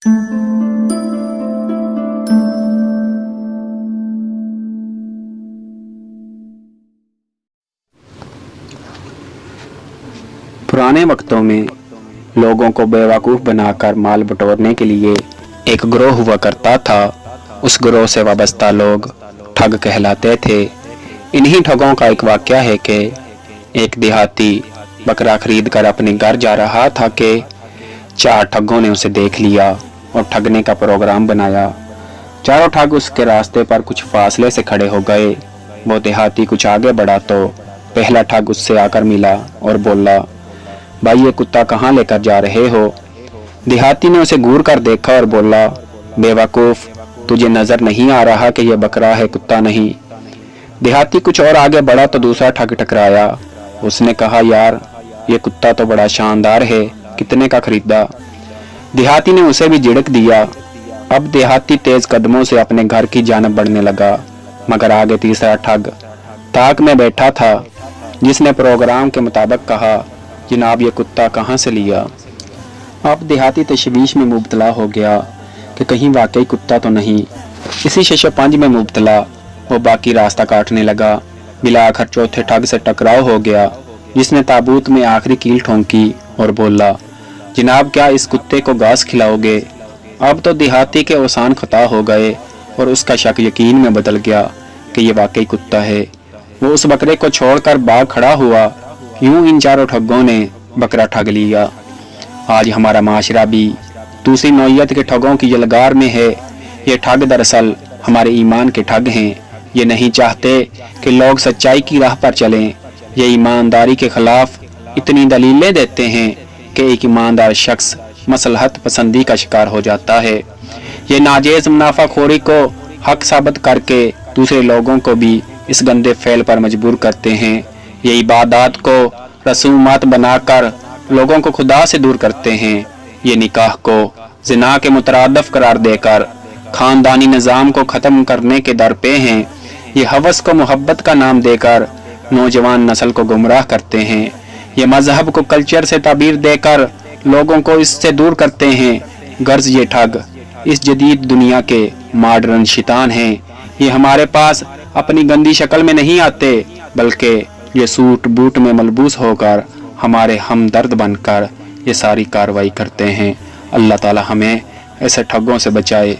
पुराने वक्तों में लोगों को बेवकूफ़ बनाकर माल बटोरने के लिए एक गिरोह हुआ करता था। उस गिरोह से वाबस्ता लोग ठग कहलाते थे। इन्हीं ठगों का एक वाक़या है कि एक देहाती बकरा खरीद कर अपने घर जा रहा था कि 4 ठगों ने उसे देख लिया और ठगने का प्रोग्राम बनाया। चारों ठग उसके रास्ते पर कुछ फासले से खड़े हो गए। वो देहाती कुछ आगे बढ़ा तो पहला ठग उससे आकर मिला और बोला, भाई ये कुत्ता कहाँ लेकर जा रहे हो? देहाती ने उसे घूर कर देखा और बोला, बेवकूफ़, तुझे नज़र नहीं आ रहा कि यह बकरा है, कुत्ता नहीं। देहाती कुछ और आगे बढ़ा तो दूसरा ठग टकराया। उसने कहा, यार ये कुत्ता तो बड़ा शानदार है, कितने का खरीदा? देहाती ने उसे भी झिड़क दिया। अब देहाती तेज कदमों से अपने घर की जानब बढ़ने लगा, मगर आगे तीसरा ठग ताक में बैठा था, जिसने प्रोग्राम के मुताबिक कहा, जनाब ये कुत्ता कहाँ से लिया? अब देहाती तशवीश में मुब्तला हो गया कि कहीं वाकई कुत्ता तो नहीं। इसी शशपंज में मुब्तला वो बाकी रास्ता काटने लगा। बिला आखिर चौथे ठग से टकराव हो गया, जिसने ताबूत में आखिरी कील ठोंकी और बोला, जनाब क्या इस कुत्ते को घास खिलाओगे? अब तो देहाती के औसान खता हो गए और उसका शक यकीन में बदल गया कि ये वाकई कुत्ता है। वो उस बकरे को छोड़कर भाग खड़ा हुआ। यूं इन चारों ठगों ने बकरा ठग लिया। आज हमारा माशरा भी दूसरी नौइयत के ठगों की यलगार में है। ये ठग दरअसल हमारे ईमान के ठग हैं। ये नहीं चाहते कि लोग सच्चाई की राह पर चलें। ये ईमानदारी के खिलाफ इतनी दलीलें देते हैं कि एक ईमानदार शख्स मसलहत पसंदी का शिकार हो जाता है। ये नाजेज मुनाफाखोरी को हक साबित करके दूसरे लोगों को भी इस गंदे फेल पर मजबूर करते हैं। ये इबादत को रसूमात बनाकर लोगों को खुदा से दूर करते हैं। ये निकाह को जिना के मुतरादफ करार देकर खानदानी निज़ाम को ख़त्म करने के दर पे हैं। ये हवस को मोहब्बत का नाम देकर नौजवान नस्ल को गुमराह करते हैं। ये मजहब को कल्चर से ताबीर देकर लोगों को इससे दूर करते हैं। गर्ज ये ठग इस जदीद दुनिया के मॉडर्न शैतान हैं। ये हमारे पास अपनी गंदी शक्ल में नहीं आते, बल्कि ये सूट बूट में मलबूस होकर हमारे हमदर्द बनकर ये सारी कार्रवाई करते हैं। अल्लाह ताला हमें ऐसे ठगों से बचाए।